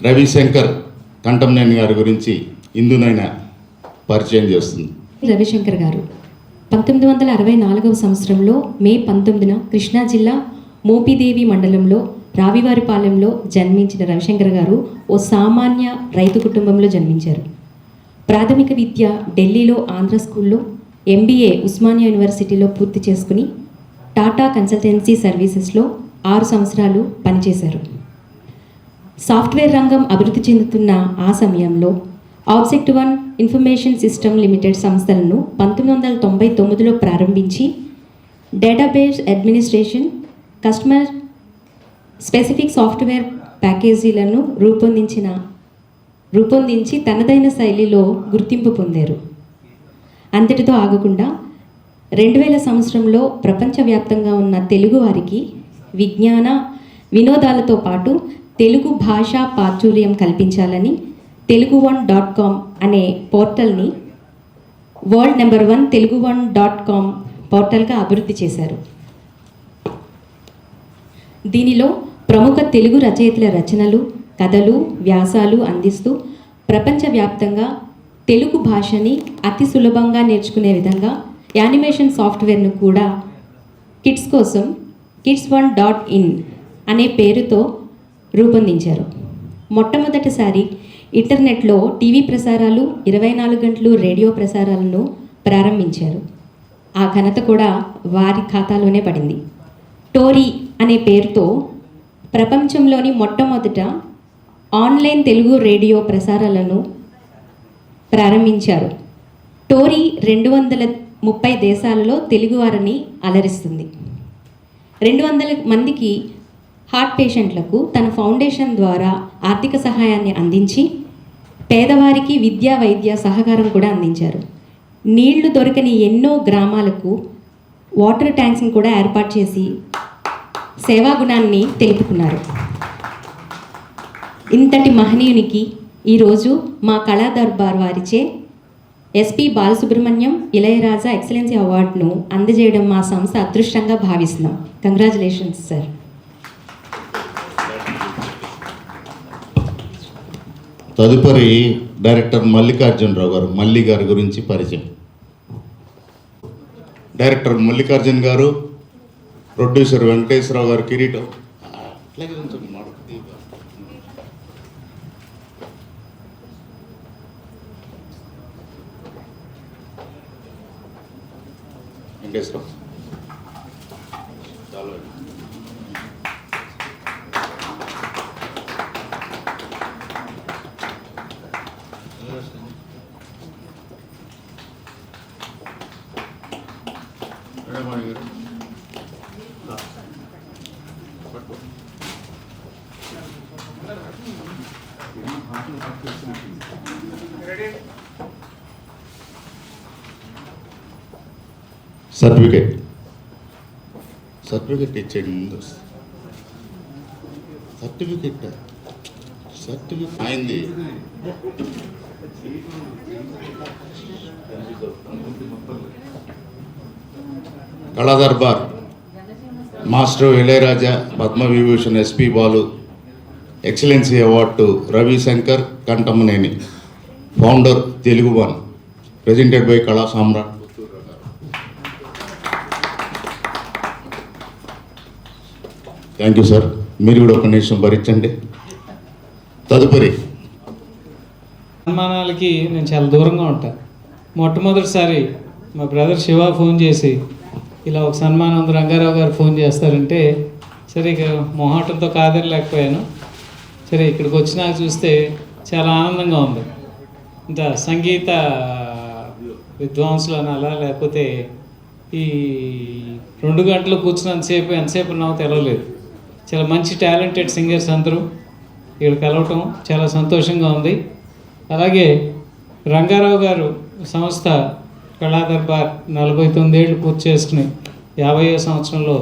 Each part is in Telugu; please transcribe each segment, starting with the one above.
రవిశంకర్ కంటంనేని గారి గురించి ఇందునైనా పరిచయం చేస్తుంది. రవిశంకర్ గారు 1964వ సంవత్సరంలో మే 19న కృష్ణా జిల్లా మోపిదేవి మండలంలో రావివారిపాలెంలో జన్మించిన రవిశంకర్ గారు ఓ సామాన్య రైతు కుటుంబంలో జన్మించారు. ప్రాథమిక విద్య ఢిల్లీలో ఆంధ్ర స్కూల్లో, MBA ఉస్మానియా యూనివర్సిటీలో పూర్తి చేసుకుని టాటా కన్సల్టెన్సీ సర్వీసెస్లో 6 సంవత్సరాలు పనిచేశారు. సాఫ్ట్వేర్ రంగం అభివృద్ధి చెందుతున్న ఆ సమయంలో object one information system limited సంస్థలను 1999లో ప్రారంభించి database administration, customer specific software ప్యాకేజీలను రూపొందించి తనదైన శైలిలో గుర్తింపు పొందారు. అంతటితో ఆగకుండా 2000 సంవత్సరంలో ప్రపంచవ్యాప్తంగా ఉన్న తెలుగు వారికి విజ్ఞాన వినోదాలతో పాటు తెలుగు భాషా ప్రాచుర్యం కల్పించాలని telugu1.com అనే పోర్టల్ని వరల్డ్ నెంబర్ 1 telugu1.com పోర్టల్గా అభివృద్ధి చేశారు. దీనిలో ప్రముఖ తెలుగు రచయితల రచనలు, కథలు, వ్యాసాలు అందిస్తూ ప్రపంచవ్యాప్తంగా తెలుగు భాషని అతి సులభంగా నేర్చుకునే విధంగా యానిమేషన్ సాఫ్ట్వేర్ను కూడా కిడ్స్ కోసం kids1.in అనే పేరుతో రూపొందించారు. మొట్టమొదటిసారి ఇంటర్నెట్లో టీవీ ప్రసారాలు, 24 గంటలు రేడియో ప్రసారాలను ప్రారంభించారు. ఆ ఘనత కూడా వారి ఖాతాలోనే పడింది. టోరీ అనే పేరుతో ప్రపంచంలోని మొట్టమొదట ఆన్లైన్ తెలుగు రేడియో ప్రసారాలను ప్రారంభించారు. టోరీ 230 దేశాలలో తెలుగువారిని అలరిస్తుంది. 200 మందికి హార్ట్ పేషెంట్లకు తన ఫౌండేషన్ ద్వారా ఆర్థిక సహాయాన్ని అందించి పేదవారికి విద్యా వైద్య సహకారం కూడా అందించారు. నీళ్లు దొరకని ఎన్నో గ్రామాలకు వాటర్ ట్యాంక్స్ని కూడా ఏర్పాటు చేసి సేవాగుణాన్ని తెలుపుకున్నారు. ఇంతటి మహనీయునికి ఈరోజు మా కళా దర్బార్ వారిచే SP బాలసుబ్రహ్మణ్యం ఇళయరాజా ఎక్సలెన్సీ అవార్డును అందజేయడం మా సంస్థ అదృష్టంగా భావిస్తున్నాం. Congratulations sir. తదుపరి డైరెక్టర్ మల్లికార్జునరావు గారు, మల్లి గారి గురించి పరిచయం. డైరెక్టర్ మల్లికార్జున్ గారు, ప్రొడ్యూసర్ వెంకటేశ్వరరావు గారు కిరీటం. వెంకటేశ్వరరావు సర్టిఫికేట్ ఇచ్చేయండి ముందు. సర్టిఫికేట్ అయింది. Kala Darbar master Ilaiyaraaja Padma Vibhushan SP Balu excellency award Ravishankar Kantamneni, founder తెలుగు1, presented by Kala Samrat. Thank you sir. మీరు కూడా ఒక నిమిషం భరించండి. తదుపరి సన్మానాలకి నేను చాలా దూరంగా ఉంటాను. మొట్టమొదటిసారి మా బ్రదర్ శివ ఫోన్ చేసి ఇలా ఒక సన్మానం ఉంది, రంగారావు గారు ఫోన్ చేస్తారంటే సరే ఇక మొహాటంతో కాదనలేకపోయాను. సరే ఇక్కడికి వచ్చినాక చూస్తే చాలా ఆనందంగా ఉంది. ఇంత సంగీత విద్వాంసులు అనాలా, లేకపోతే ఈ 2 గంటలు కూర్చున్నంతసేపు ఎంతసేపు ఉన్నామో తెలవలేదు. చాలా మంచి టాలెంటెడ్ సింగర్స్ అందరూ ఇక్కడ కలవటం చాలా సంతోషంగా ఉంది. అలాగే రంగారావు గారు సంస్థ కళా దర్బార్ 49 ఏళ్ళు పూర్తి చేసుకుని 50వ సంవత్సరంలో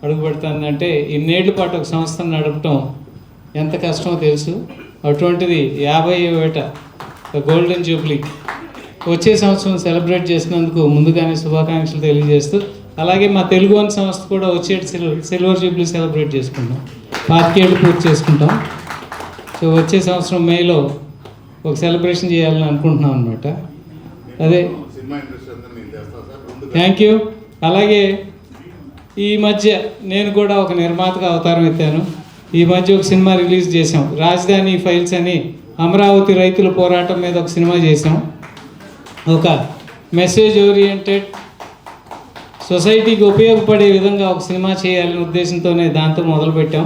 అడుగు పెడుతుందంటే ఇన్నేళ్ల పాటు ఒక సంస్థను నడపటం ఎంత కష్టమో తెలుసు. అటువంటిది 50వ ఏట గోల్డెన్ జూబ్లీ వచ్చే సంవత్సరం సెలబ్రేట్ చేసినందుకు ముందుగానే శుభాకాంక్షలు తెలియజేస్తూ, అలాగే మా తెలుగు1 సంస్థ కూడా వచ్చే సిల్వర్ జూబ్లీ సెలబ్రేట్ చేసుకుంటాం. 25 ఏళ్ళు పూర్తి చేసుకుంటాం. సో వచ్చే సంవత్సరం మేలో ఒక సెలబ్రేషన్ చేయాలని అనుకుంటున్నాం అనమాట. అదే థ్యాంక్ యూ. అలాగే ఈ మధ్య నేను కూడా ఒక నిర్మాతగా అవతారం ఎత్తాను. ఈ మధ్య ఒక సినిమా రిలీజ్ చేసాం, రాజధాని ఫైల్స్ అని. అమరావతి రైతుల పోరాటం మీద ఒక సినిమా చేసాం. ఒక మెసేజ్ ఓరియంటెడ్, సొసైటీకి ఉపయోగపడే విధంగా ఒక సినిమా చేయాలనే ఉద్దేశంతోనే దాంతో మొదలుపెట్టాం.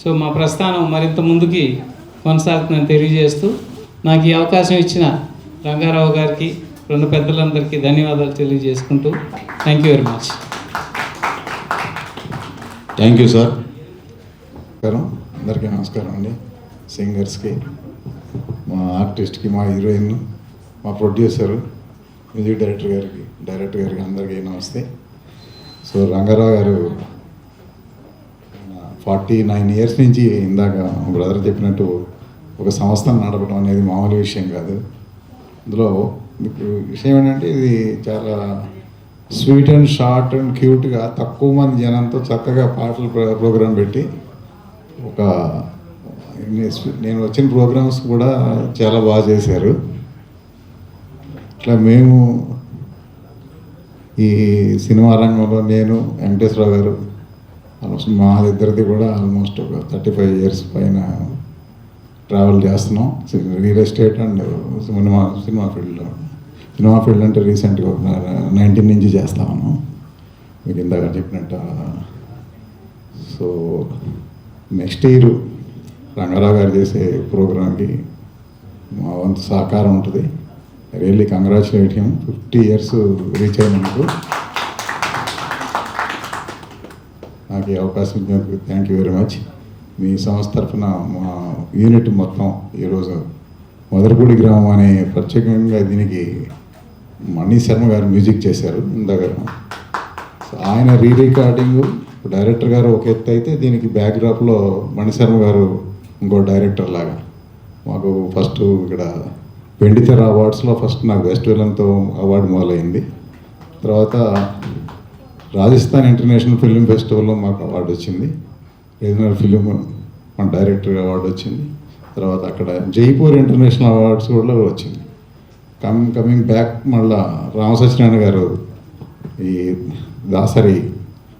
సో మా ప్రస్థానం మరింత ముందుకి కొనసాగుతుందని తెలియజేస్తూ నాకు ఈ అవకాశం ఇచ్చిన రంగారావు గారికి, రెండు పెద్దలందరికీ ధన్యవాదాలు తెలియజేసుకుంటూ thank you very much. Thank you sir. అందరికీ నమస్కారం అండి. సింగర్స్కి, మా ఆర్టిస్ట్కి, మా హీరోయిన్, మా ప్రొడ్యూసరు, మ్యూజిక్ డైరెక్టర్ గారికి అందరికీ నమస్తే. సో రంగారావు గారు 49 ఇయర్స్ నుంచి, ఇందాక బ్రదర్ చెప్పినట్టు, ఒక సంస్థను నడపడం అనేది మామూలు విషయం కాదు. అందులో మీకు విషయం ఏంటంటే, ఇది చాలా స్వీట్ అండ్ షార్ట్ అండ్ క్యూట్గా తక్కువ మంది జనంతో చక్కగా పాటలు ప్రోగ్రాం పెట్టి, ఒక నేను వచ్చిన ప్రోగ్రామ్స్ కూడా చాలా బాగా చేశారు. ఇట్లా మేము ఈ సినిమా రంగంలో నేను, వెంకటేశ్వరరావు గారు, ఆల్మోస్ట్ మా ఇద్దరిది కూడా ఆల్మోస్ట్ ఒక 35 ఇయర్స్ పైన ట్రావెల్ చేస్తున్నాం. Real estate and cinema field అంటే రీసెంట్గా ఒక 19 నుంచి చేస్తా ఉన్నాం, మీకు ఇందాక చెప్పినట్టు. సో నెక్స్ట్ ఇయర్ రంగారావు గారు చేసే ప్రోగ్రాంకి మా వంతు సహకారం ఉంటుంది. Really congratulate him. 50 years reach అయినందుకు నాకు ఈ అవకాశం ఇచ్చినందుకు థ్యాంక్ యూ వెరీ మచ్. మీ సంస్థ తరఫున మా యూనిట్ మొత్తం ఈరోజు మొదలపూడి గ్రామం అనే ప్రత్యేకంగా దీనికి మణి శర్మ గారు మ్యూజిక్ చేశారు ఇందాక. సో ఆయన రికార్డింగు డైరెక్టర్ గారు ఒక ఎత్తు అయితే, దీనికి బ్యాక్డ్రాప్లో మణిశర్మ గారు ఇంకో డైరెక్టర్ లాగా. మాకు ఫస్ట్ ఇక్కడ వెండితెర అవార్డ్స్లో ఫస్ట్ నాకు బెస్ట్ విలన్తో అవార్డు మొదలైంది. తర్వాత రాజస్థాన్ ఇంటర్నేషనల్ ఫిల్మ్ ఫెస్టివల్లో మాకు అవార్డు వచ్చింది, రీజనల్ ఫిలిం మన డైరెక్టర్ అవార్డు వచ్చింది. తర్వాత అక్కడ జైపూర్ ఇంటర్నేషనల్ అవార్డ్స్ కూడా వచ్చింది. కమింగ్ బ్యాక్ మళ్ళా రామసత్యనారాయణ గారు ఈ దాసరి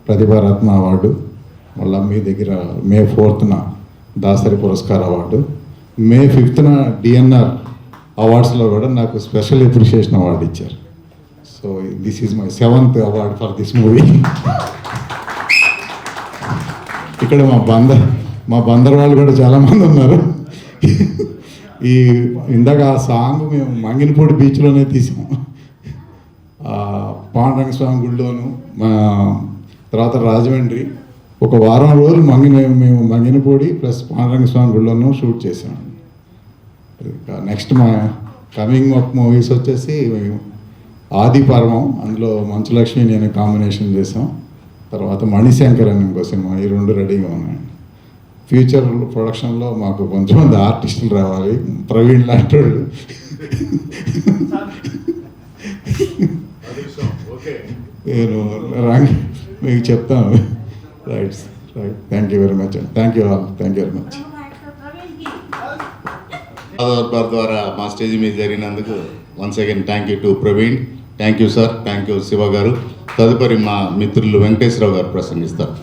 ప్రతిభారత్న అవార్డు, మళ్ళీ మీ దగ్గర మే 4న దాసరి పురస్కార్ అవార్డు, మే 5న డిఎన్ఆర్ అవార్డ్స్లో కూడా నాకు స్పెషల్ అప్రిషియేషన్ అవార్డు ఇచ్చారు. So this is my 7th award for this movie. ఇక్కడ మా బందర్ వాళ్ళు కూడా చాలామంది ఉన్నారు. ఈ ఇందాక ఆ సాంగ్ మేము మంగినపూడి బీచ్లోనే తీసాము, పాండురంగ స్వామి గుడిలోను. మా తర్వాత రాజమండ్రి ఒక వారం రోజులు మేము మంగినపూడి ప్లస్ పాండురంగ స్వామి గుడిలోనూ షూట్ చేసాము. నెక్స్ట్ మా కమింగ్ మూవీస్ వచ్చేసి ఆది పర్వం, అందులో మంచులక్ష్మి నేను కాంబినేషన్ చేసాం. తర్వాత మణిశంకర్ అని ఇంకో సినిమా, ఈ 2 రెడీగా ఉన్నాయి. ఫ్యూచర్ ప్రొడక్షన్లో మాకు కొంచెంమంది ఆర్టిస్టులు రావాలి, ప్రవీణ్ లాంటి వాళ్ళు. నేను మీకు చెప్తాను. Right, thank you very much. Thank you all, thank you very much. Darbar ద్వారా మా స్టేజ్ మీద జరిగినందుకు once again thank you to Praveen. Thank you sir, thank you Shiva garu. తదుపరి మా మిత్రులు వెంకటేశ్వరరావు గారు ప్రసంగిస్తారు.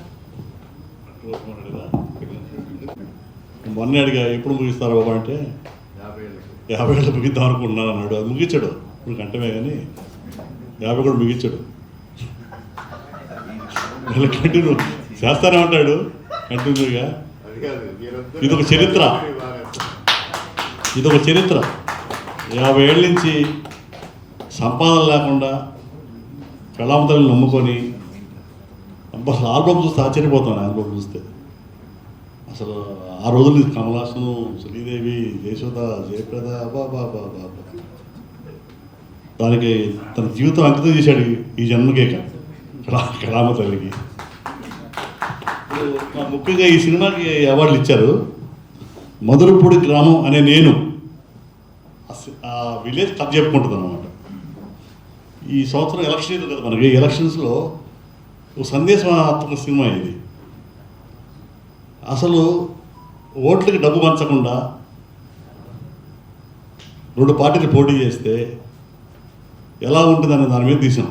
మొన్న అడిగా ఎప్పుడు ముగిస్తారు బాబా అంటే 50 ఏళ్ళు ముగిద్దాం అనుకుంటున్నాను అన్నాడు. అది ముగించాడు, ఇప్పుడు కంటమే కానీ 50 కూడా ముగించాడు. కంటిన్యూ చేస్తానే ఉంటాడు కంటిన్యూగా. ఇదొక చరిత్ర, 50 ఏళ్ళ నుంచి సంపాదన లేకుండా కళామతల్ని నమ్ముకొని ఆల్బమ్ చూస్తే ఆశ్చర్యపోతాను. ఆల్బమ్ చూస్తే అసలు ఆ రోజులు కమలాసను, శ్రీదేవి, యశోద, జయప్రద, బాబా దానికి తన జీవితం అంకితం చేశాడు ఈ జన్మకే కళామతల్లికి. ముఖ్యంగా ఈ సినిమాకి అవార్డులు ఇచ్చారు. మొదలపూడి గ్రామం అనే నేను ఆ విలేజ్ కథ చెప్పుకుంటుంది అన్నమాట. ఈ సంవత్సరం ఎలక్షన్ ఇది కదా మనకి. ఎలక్షన్స్లో ఒక సందేశాత్మక సినిమా ఇది. అసలు ఓట్లకి డబ్బు పంచకుండా 2 పార్టీలు పోటీ చేస్తే ఎలా ఉంటుందనే దాని మీద తీసాం.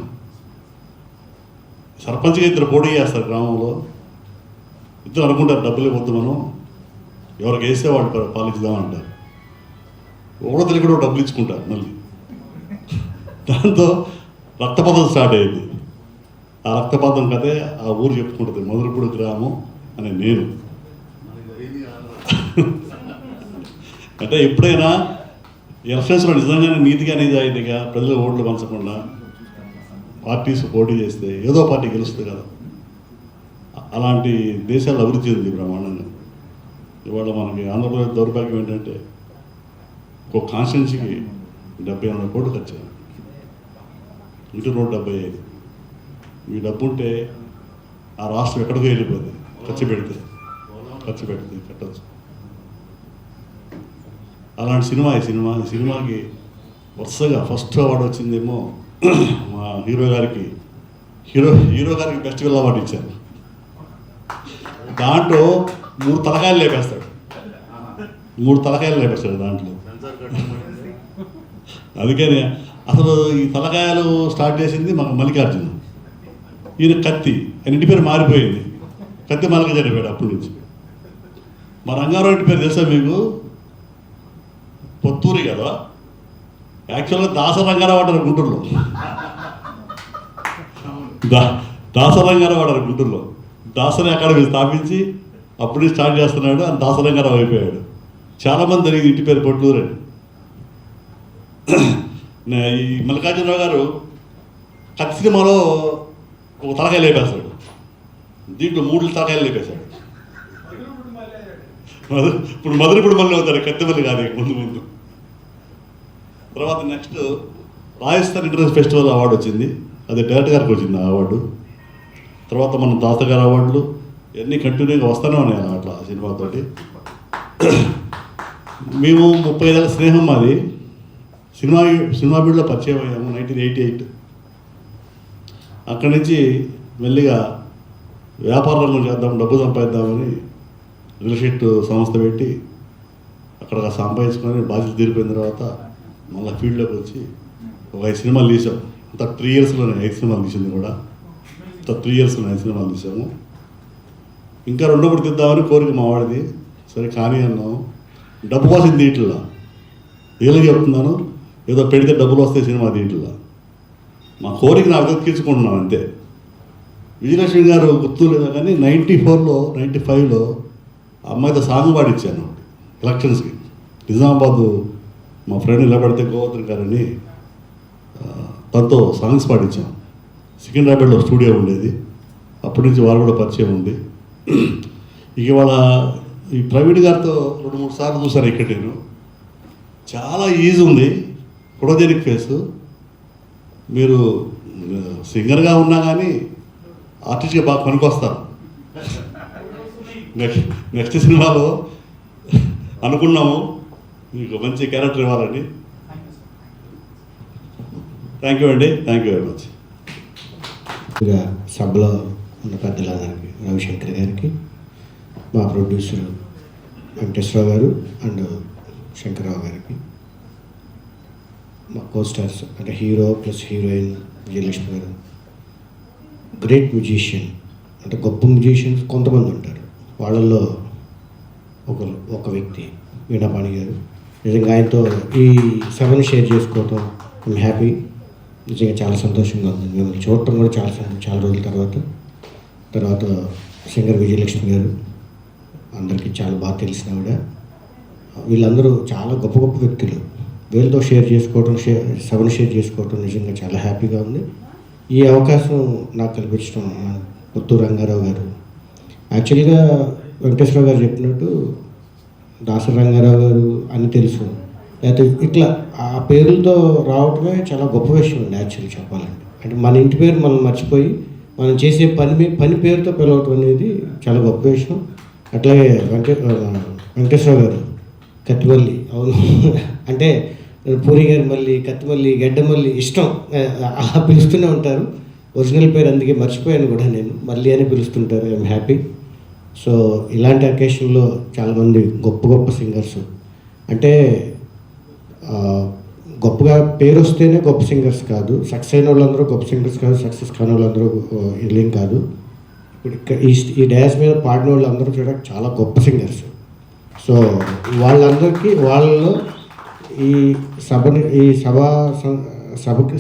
సర్పంచ్గా 2 పోటీ చేస్తారు గ్రామంలో, 2 అనుకుంటారు డబ్బులు వద్దు మనం ఎవరికి వేస్తే వాళ్ళు పాలించుదామంటారు. ఒకడో తెలియకుండా డబ్బులు ఇచ్చుకుంటారు మళ్ళీ. దాంతో రక్తపాతం స్టార్ట్ అయ్యింది. ఆ రక్తపాతం కదే ఆ ఊరు చెప్పుకుంటుంది, మధురపూడి గ్రామం అని నేను. అంటే ఎప్పుడైనా ఎలక్షన్స్లో నిజంగానే నీతిగా నిజాయితీగా ప్రజలు ఓట్లు పంచకుండా పార్టీస్ పోటీ చేస్తే ఏదో పార్టీ గెలుస్తుంది కదా. అలాంటి దేశాలు అభివృద్ధి చెందింది బ్రహ్మాండంగా. ఇవాళ మనకి ఆంధ్రప్రదేశ్ దౌర్భాగ్యం ఏంటంటే ఒక కాన్స్టిట్యున్సీకి 70-80 కోట్లు ఖర్చు అయ్యాయి. ఇటు 175. ఈ డబ్బు ఉంటే ఆ రాష్ట్రం ఎక్కడికో వెళ్ళిపోతుంది. ఖర్చు పెడితే కట్టచ్చు. అలాంటి ఈ సినిమాకి వరుసగా ఫస్ట్ అవార్డు వచ్చిందేమో మా హీరో గారికి బెస్ట్ విల్ అవార్డు ఇచ్చారు. దాంట్లో 3 తలకాయలు లేపేస్తాడు దాంట్లో. అందుకని అసలు ఈ తలకాయలు స్టార్ట్ చేసింది మాకు మల్లికార్జున. ఈయన కత్తి, ఆయన ఇంటి పేరు మారిపోయింది, కత్తి మల్లికార్జున చనిపోయాడు అప్పటి నుంచి. మా రంగారావు ఇంటి పేరు తెలుసా మీకు? పొత్తూరి కదా, యాక్చువల్గా దాసరంగారావు అంటారు గుంటూరులో. దాసరంగారావు అంటారు గుంటూరులో. దాసరి అకాడమీ స్థాపించి అప్పుడే స్టార్ట్ చేస్తున్నాడు, అని దాసరంగారావు అయిపోయాడు. చాలామంది జరిగింది ఇంటి పేరు పొట్టూరు అని. ఈ మల్లికార్జునరావు గారు కత్తి సినిమాలో ఒక తలకాయ లేపేస్తాడు, దీంట్లో 3 తలకాయలు లేపేశాడు. ఇప్పుడు మధురపూడి మళ్ళీ అవుతాడు, కత్తిమల్లి కాదు ముందు. తర్వాత next Rajasthan international festival award వచ్చింది, అది డైరెక్టర్ గారికి వచ్చింది ఆ అవార్డు. తర్వాత మన దాసగారు అవార్డులు ఇవన్నీ కంటిన్యూగా వస్తూనే ఉన్నాయి అట్లా సినిమాతోటి. మేము 35 ఏళ్ళ స్నేహం మాది. సినిమా బిడ్డలో పరిచయం అయ్యాము 1988. అక్కడి నుంచి మెల్లిగా వ్యాపార రంగం చేద్దాం, డబ్బు సంపాదిద్దామని రియల్ ఎస్టేట్ సంస్థ పెట్టి అక్కడ సంపాదించుకొని బాధ్యత తీరిపోయిన తర్వాత మళ్ళీ ఫీల్డ్లోకి వచ్చి ఒక 5 సినిమాలు తీసాం. అంతా 3 ఇయర్స్లోనే 5 సినిమాలు తీసింది కూడా. 3 ఇయర్స్లోనే 5 సినిమాలు తీసాము. ఇంకా 2 కూడా తీద్దామని కోరిక మా వాడిది. సరే కానీ అన్నాం, డబ్బు కోసం తీయట్లా, ఏళ్ళకి చెప్తున్నాను, ఏదో పెడితే డబ్బులు వస్తాయి సినిమా తీయట్లా. మా కోరికను అర్థం తీర్చుకుంటున్నాం అంతే. విజయలక్ష్మి గారు గుర్తు లేదా కానీ 95లో అమ్మాయితో సాంగ్ పాడిచ్చాను ఎలక్షన్స్కి. నిజామాబాద్ మా ఫ్రెండ్ నిలబడితే గోవర్ధన్ గారని తనతో సాంగ్స్ పాడించాం. సికింద్రాబాద్లో స్టూడియో ఉండేది, అప్పటి నుంచి వారు కూడా పరిచయం ఉంది. ఇక వాళ్ళ ఈ ప్రవీణ్ గారితో 2-3 సార్లు చూసాను ఇక్కడ. నేను చాలా ఈజీ ఉంది, ఫోటోజెనిక్ ఫేసు. మీరు సింగర్గా ఉన్నా కానీ ఆర్టిస్ట్గా బాగా పనికొస్తారు. నెక్స్ట్ సినిమాలో అనుకున్నాము మీకు మంచి క్యారెక్టర్ ఇవ్వాలని. థ్యాంక్ యూ అండి, థ్యాంక్ యూ వెరీ మచ్. సభలో ఉన్న పెద్దలందరికీ, రవిశంకర్ గారికి, మా ప్రొడ్యూసర్ వెంకటేశ్వరరావు గారు అండ్ శంకర్రావు గారికి, మా కోస్టార్స్ అంటే హీరో ప్లస్ హీరోయిన్ విజయలక్ష్మి గారు, గ్రేట్ మ్యూజిషియన్ అంటే గొప్ప మ్యూజిషియన్స్ కొంతమంది ఉంటారు, వాళ్ళల్లో ఒక వ్యక్తి వీణాపాణి గారు. నిజంగా ఆయనతో ఈ సభను షేర్ చేసుకోవటం ఐమ్ హ్యాపీ. నిజంగా చాలా సంతోషంగా ఉంది మిమ్మల్ని చూడటం కూడా చాలా రోజుల తర్వాత సింగర్ విజయలక్ష్మి గారు అందరికీ చాలా బాగా తెలిసిన ఆవిడ. వీళ్ళందరూ చాలా గొప్ప గొప్ప వ్యక్తులు. వీళ్ళతో సభను షేర్ చేసుకోవటం నిజంగా చాలా హ్యాపీగా ఉంది. ఈ అవకాశం నాకు కల్పించడం పుత్తూరు రంగారావు గారు. యాక్చువల్గా వెంకటేశ్వరరావు గారు చెప్పినట్టు దాసరి రంగారావు గారు అని తెలుసు, లేకపోతే ఇట్లా ఆ పేర్లతో రావటమే చాలా గొప్ప విషయం అండి. యాక్చువల్లీ చెప్పాలంటే అంటే మన ఇంటి పేరు మనం మర్చిపోయి మనం చేసే పని పేరుతో పిలవటం అనేది చాలా గొప్ప విషయం. అట్లాగే వెంకటేశ్వరరావు గారు కత్తిమల్లి, అవును అంటే పూరి గారు మళ్ళీ కత్తిమల్లి, గడ్డమల్లి ఇష్టం అలా పిలుస్తూనే ఉంటారు. ఒరిజినల్ పేరు అందుకే మర్చిపోయాను కూడా నేను, మళ్ళీ అని పిలుస్తుంటారు. I'm happy. సో ఇలాంటి అకేషన్లో చాలామంది గొప్ప సింగర్స్ అంటే గొప్పగా పేరు వస్తేనే గొప్ప సింగర్స్ కాదు, సక్సెస్ అయిన వాళ్ళందరూ గొప్ప సింగర్స్ కాదు, సక్సెస్ కాని వాళ్ళందరూ ఇల్లేం కాదు. ఇప్పుడు ఈ డ్యాన్స్ మీద పాడిన వాళ్ళందరూ కూడా చాలా గొప్ప సింగర్స్. సో వాళ్ళందరికీ వాళ్ళలో ఈ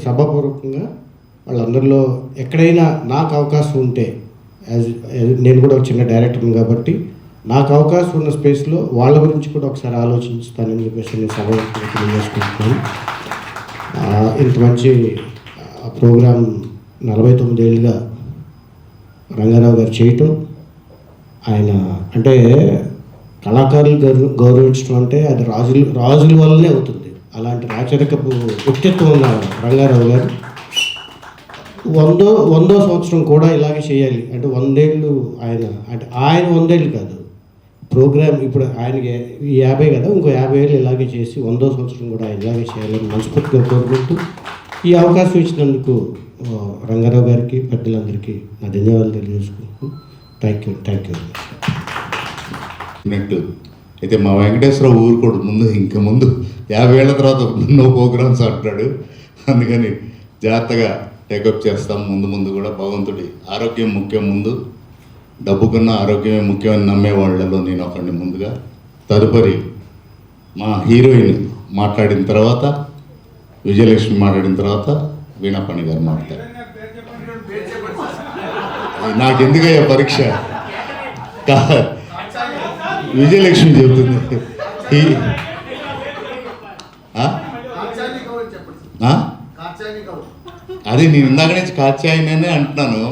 సభాపూర్వకంగా వాళ్ళందరిలో ఎక్కడైనా నాకు అవకాశం ఉంటే, నేను కూడా ఒక చిన్న డైరెక్టర్ని కాబట్టి నాకు అవకాశం ఉన్న స్పేస్లో వాళ్ళ గురించి కూడా ఒకసారి ఆలోచిస్తానని చెప్పేసి నేను సభ తెలియజేసుకుంటున్నాను. ఇంత మంచి ప్రోగ్రాం 49 ఏళ్ళుగా రంగారావు గారు చేయటం, ఆయన అంటే కళాకారులు గౌరవించడం అంటే అది రాజుల వల్లనే అవుతుంది. అలాంటి రాచరికపు వ్యక్తిత్వం ఉన్న రంగారావు గారు 100వ సంవత్సరం కూడా ఇలాగే చేయాలి అంటే 100 ఏళ్ళు ఆయన 100 ఏళ్ళు కాదు, ప్రోగ్రామ్ ఇప్పుడు ఆయనకి 50 కదా, ఇంకో 50 ఏళ్ళు ఇలాగే చేసి 100వ సంవత్సరం కూడా ఆయన ఇలాగే చేయాలని మనస్ఫూర్తిగా కోరుకుంటూ ఈ అవకాశం ఇచ్చినందుకు రంగారావు గారికి, పెద్దలందరికీ నా ధన్యవాదాలు తెలియజేసుకుంటూ థ్యాంక్ యూ వెరీ మచ్. ఉన్నట్టు అయితే మా వెంకటేశ్వరరావు ఊరుకోడు ముందు 50 ఏళ్ల తర్వాత ఎన్నో ప్రోగ్రామ్స్ అంటాడు. అందుకని జాగ్రత్తగా టేకప్ చేస్తాం. ముందు కూడా భగవంతుడి ఆరోగ్యం ముఖ్యం. ముందు డబ్బు కన్నా ఆరోగ్యమే ముఖ్యమని నమ్మే వాళ్ళలో నేను ఒకడిని ముందుగా. తదుపరి మా హీరోయిన్ మాట్లాడిన తర్వాత, విజయలక్ష్మి మాట్లాడిన తర్వాత వీణాపాణి గారు మాట్లాడారు. నాకు ఎందుకయ్యా పరీక్ష? విజయలక్ష్మి చెబుతుంది. అది నేను ఇందాక నుంచి కాచాయననే అంటున్నాను,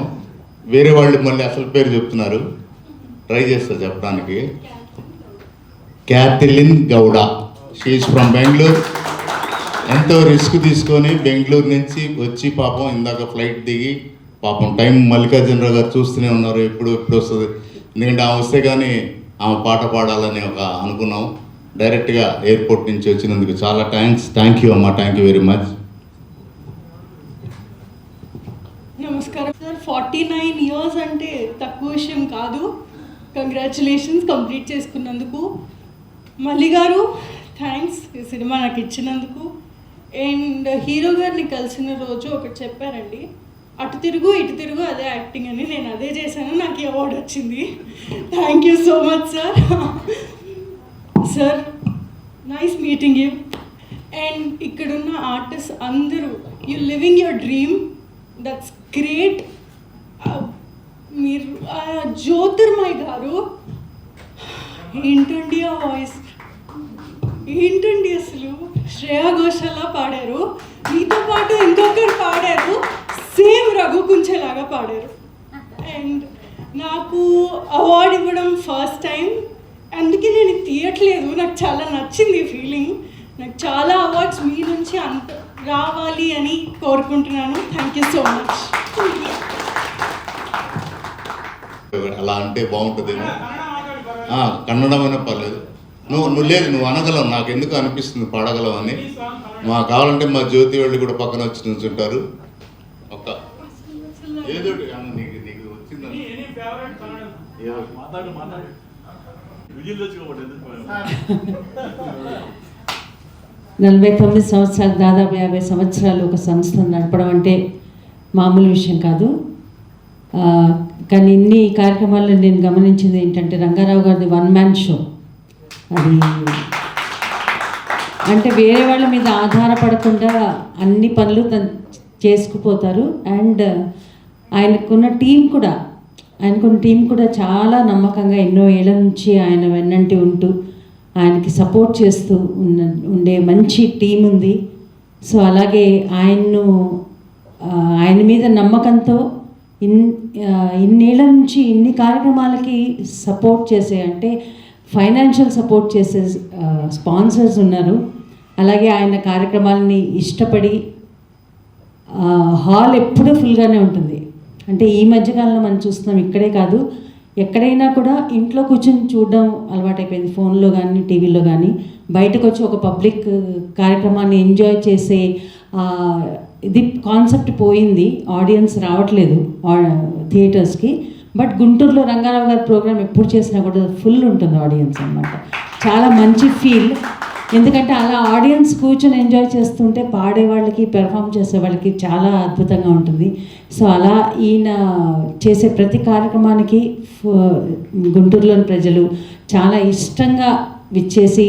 వేరే వాళ్ళు మళ్ళీ అసలు పేరు చెప్తున్నారు. ట్రై చేస్తా చెప్పడానికి. Kathleen Gowda, she is from Bengaluru. ఎంతో రిస్క్ తీసుకొని బెంగళూరు నుంచి వచ్చి పాపం ఇందాక ఫ్లైట్ దిగి పాపం టైం మల్లికార్జునరావు గారు చూస్తూనే ఉన్నారు, ఎప్పుడు వస్తుంది. ఎందుకంటే ఆమె వస్తే కానీ ఆమె పాట పాడాలని అనుకున్నాం. డైరెక్ట్గా ఎయిర్పోర్ట్ నుంచి వచ్చినందుకు చాలా థ్యాంక్ యూ అమ్మా, థ్యాంక్ యూ వెరీ మచ్. నమస్కారం సార్. 49 ఇయర్స్ అంటే తక్కువ విషయం కాదు. కంగ్రాచులేషన్స్ కంప్లీట్ చేసుకున్నందుకు. మల్లి గారు థ్యాంక్స్ ఈ సినిమా నాకు ఇచ్చినందుకు. అండ్ హీరో గారిని కలిసిన రోజు ఒకటి చెప్పారండి, అటు తిరుగు ఇటు తిరుగు అదే యాక్టింగ్ అని. నేను అదే చేశాను, నాకు ఈ అవార్డు వచ్చింది. Thank you so much sir. Sir nice meeting you. And ఇక్కడున్న ఆర్టిస్ట్ అందరూ you living your dream, that's great. మీరు జ్యోతిర్మయ్ గారు ఏంటండి ఆ వాయిస్, ఏంటండి అసలు. శ్రేయా ఘోషాల్లా పాడారు, మీతో పాటు ఇంకొకరు పాడారు, సేమ్ రఘు కుంచెలాగా పాడారు. అండ్ నాకు అవార్డు ఇవ్వడం ఫస్ట్ టైం, అందుకే నేను తీయట్లేదు. నాకు చాలా నచ్చింది ఫీలింగ్. నాకు చాలా అవార్డ్స్ మీ నుంచి అంత రావాలి అని కోరుకుంటున్నాను. Thank you so much. అలా అంటే బాగుంటుందేమో. కన్నడం అయినా పర్లేదు. నువ్వు లేదు, నువ్వు అనగలవు. నాకు ఎందుకు అనిపిస్తుంది పాడగలవు అని. మా కావాలంటే మా జ్యోతి వాళ్ళు కూడా పక్కన వచ్చి నుంచుంటారు. ఒక్క ఏదో నీకు వచ్చిందని 49 సంవత్సరాలు, దాదాపు 50 సంవత్సరాలు ఒక సంస్థను నడపడం అంటే మామూలు విషయం కాదు. కానీ ఇన్ని కార్యక్రమాల్లో నేను గమనించింది ఏంటంటే రంగారావు గారిది 1 మ్యాన్ షో. అది అంటే వేరే వాళ్ళ మీద ఆధారపడకుండా అన్ని పనులు తను చేసుకుపోతారు. అండ్ ఆయనకున్న టీం కూడా చాలా నమ్మకంగా ఎన్నో ఏళ్ళ నుంచి ఆయన వెన్నంటి ఉంటూ ఆయనకి సపోర్ట్ చేస్తూ ఉండే మంచి టీం ఉంది. సో అలాగే ఆయన మీద నమ్మకంతో ఇన్నేళ్ల నుంచి ఇన్ని కార్యక్రమాలకి సపోర్ట్ చేసే, అంటే ఫైనాన్షియల్ సపోర్ట్ చేసే స్పాన్సర్స్ ఉన్నారు. అలాగే ఆయన కార్యక్రమాలని ఇష్టపడి హాల్ ఎప్పుడూ ఫుల్గానే ఉంటుంది. అంటే ఈ మధ్యకాలంలో మనం చూస్తున్నాం, ఇక్కడే కాదు ఎక్కడైనా కూడా ఇంట్లో కూర్చొని చూడడం అలవాటైపోయింది, ఫోన్లో కానీ టీవీలో కానీ. బయటకు వచ్చి ఒక పబ్లిక్ కార్యక్రమాన్ని ఎంజాయ్ చేసే ఇది కాన్సెప్ట్ పోయింది. ఆడియన్స్ రావట్లేదు థియేటర్స్కి. బట్ గుంటూరులో రంగారావు గారి ప్రోగ్రామ్ ఎప్పుడు చేసినా కూడా ఫుల్ ఉంటుంది ఆడియన్స్ అన్నమాట. చాలా మంచి ఫీల్. ఎందుకంటే అలా ఆడియన్స్ కూర్చొని ఎంజాయ్ చేస్తుంటే పాడే వాళ్ళకి పెర్ఫామ్ చేసే వాళ్ళకి చాలా అద్భుతంగా ఉంటుంది. సో అలా ఈయన చేసే ప్రతి కార్యక్రమానికి గుంటూరులోని ప్రజలు చాలా ఇష్టంగా విచ్చేసి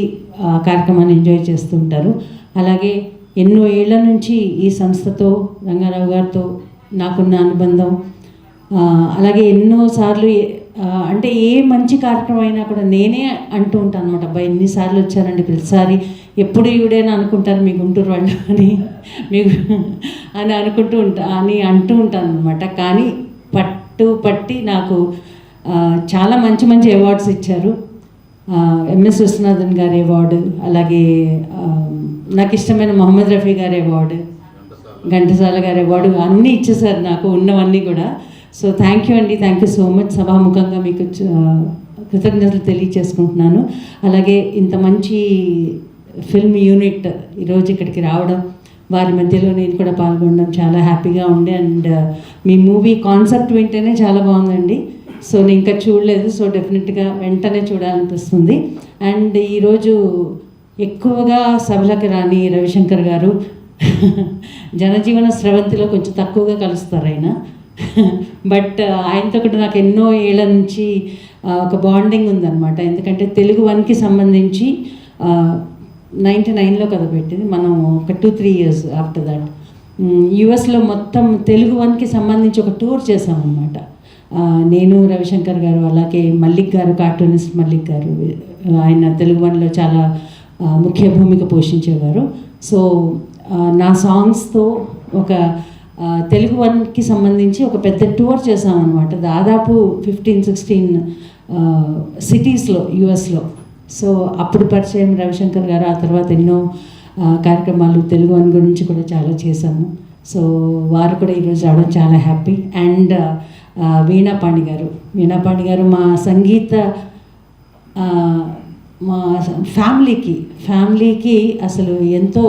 ఆ కార్యక్రమాన్ని ఎంజాయ్ చేస్తూ ఉంటారు. అలాగే ఎన్నో ఏళ్ల నుంచి ఈ సంస్థతో రంగారావు గారితో నాకున్న అనుబంధం, అలాగే ఎన్నోసార్లు అంటే ఏ మంచి కార్యక్రమం అయినా కూడా నేనే అంటూ ఉంటాను అనమాట. అబ్బాయి ఎన్నిసార్లు వచ్చారండి, ప్రతిసారి ఎప్పుడు ఈవిడేనా అనుకుంటారు మీ గుంటూరు వాళ్ళు అని మీకు అని అంటూ ఉంటాను అనమాట. కానీ పట్టి నాకు చాలా మంచి మంచి అవార్డ్స్ ఇచ్చారు. ఎంఎస్ విశ్వనాథన్ గారి అవార్డు, అలాగే నాకు ఇష్టమైన మొహమ్మద్ రఫీ గారి అవార్డు, ఘంటసాల గారి అవార్డు అన్నీ ఇచ్చేసారు నాకు ఉన్నవన్నీ కూడా. సో థ్యాంక్ యూ అండి, థ్యాంక్ యూ సో మచ్. సభాముఖంగా మీకు కృతజ్ఞతలు తెలియచేసుకుంటున్నాను. అలాగే ఇంత మంచి ఫిల్మ్ యూనిట్ ఈరోజు ఇక్కడికి రావడం, వారి మధ్యలో నేను కూడా పాల్గొనడం చాలా హ్యాపీగా ఉండే. అండ్ మీ మూవీ కాన్సెప్ట్ వింటేనే చాలా బాగుందండి. సో నేను ఇంకా చూడలేదు, సో డెఫినెట్గా వెంటనే చూడాలనిపిస్తుంది. అండ్ ఈరోజు ఎక్కువగా సభలకు రాని రవిశంకర్ గారు జనజీవన స్రవంతిలో కొంచెం తక్కువగా కలుస్తారు ఆయన. బట్ ఆయనతో కూడా నాకు ఎన్నో ఏళ్ళ నుంచి ఒక బాండింగ్ ఉందన్నమాట. ఎందుకంటే తెలుగు వన్కి సంబంధించి 99లో కదా పెట్టింది, మనం ఒక 2-3 years ఆఫ్టర్ దాట్ యుఎస్లో మొత్తం తెలుగు వన్కి సంబంధించి ఒక టూర్ చేసామన్నమాట. నేను, రవిశంకర్ గారు, అలాగే మల్లిక్ గారు, కార్టూనిస్ట్ మల్లిక్ గారు, ఆయన తెలుగు వన్లో చాలా ముఖ్య భూమిక పోషించేవారు. సో నా సాంగ్స్తో ఒక తెలుగు వన్కి సంబంధించి ఒక పెద్ద టూర్ చేసామన్నమాట. దాదాపు 15-16 సిటీస్లో యుఎస్లో. సో అప్పుడు పరిచయం రవిశంకర్ గారు. ఆ తర్వాత ఎన్నో కార్యక్రమాలు తెలుగు వన్ గురించి కూడా చాలా చేశాము. సో వారు కూడా ఈరోజు రావడం చాలా హ్యాపీ. అండ్ వీణాపాణి గారు మా సంగీత మా ఫ్యామిలీకి అసలు ఎంతో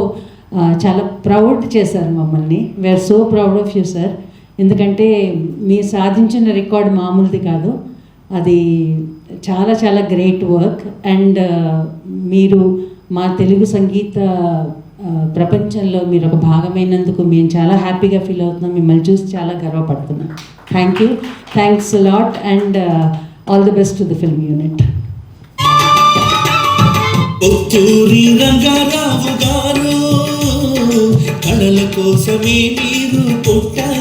చాలా ప్రౌడ్ చేశారు మమ్మల్ని. We are so proud of you sir. ఎందుకంటే మీరు సాధించిన రికార్డ్ మామూలుది కాదు, అది చాలా చాలా గ్రేట్ వర్క్. అండ్ మీరు మా తెలుగు సంగీత ప్రపంచంలో మీరు ఒక భాగమైనందుకు మేము చాలా హ్యాపీగా ఫీల్ అవుతున్నాం. మిమ్మల్ని చూసి చాలా గర్వపడుతున్నాం. Thanks lot and all the best to the film unit. Otturi Ranga Rao garu కళల కోసమే మీరు పుట్టారు.